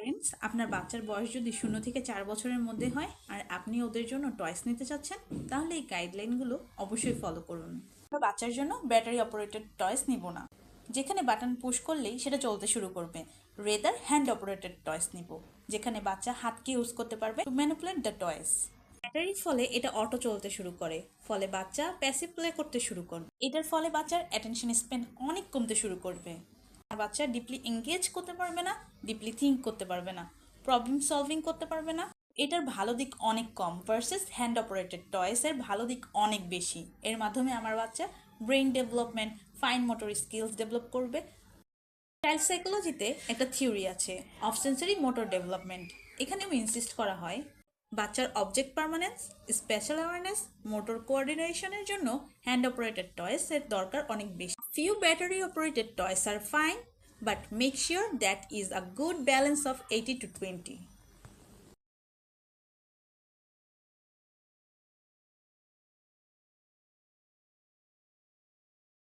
Parents, আপনার বাচ্চার বয়স যদি 0 থেকে 4 বছরের মধ্যে হয় আর আপনি ওদের জন্য টয়স নিতে চাচ্ছেন, তাহলে এই গাইডলাইনগুলো অবশ্যই ফলো করুন। আমরা বাচ্চার জন্য ব্যাটারি অপারেটেড টয়স নিব না, যেখানে বাটন পুশ করলেই সেটা চলতে শুরু করবে। রেদার হ্যান্ড অপারেটেড টয়স নিব, যেখানে বাচ্চা হাতকে ইউজ করতে পারবে টু ম্যানিপুলেট দ্য টয়স। ব্যাটারির ফলে এটা অটো চলতে শুরু করে, ফলে বাচ্চা প্যাসিভ প্লে করতে শুরু করবে। এটার ফলে বাচ্চার অ্যাটেনশন স্প্যান অনেক কমতে শুরু করবে। বাচ্চা ডিপলি এঙ্গেজ করতে পারবে না, ডিপলি থিঙ্ক করতে পারবে না, প্রবলেম সলভিং করতে পারবে না। এটার ভালো দিক অনেক কম ভার্সেস হ্যান্ড অপারেটেড টয়েসের ভালো দিক অনেক বেশি। এর মাধ্যমে আমার বাচ্চা brain development, fine motor skills develop করবে। চাইল্ড সাইকোলজিতে একটা থিওরি আছে, অফ সেন্সরি মোটর ডেভেলপমেন্ট। এখানেও ইনসিস্ট করা হয় বাচ্চার object permanence, spatial awareness, motor কোঅর্ডিনেশনের জন্য হ্যান্ড অপারেটেড টয়েস এর দরকার অনেক বেশি। ফিউ ব্যাটারি অপারেটেড টয়েস আর fine, but make sure that is a good balance of 80 to 20.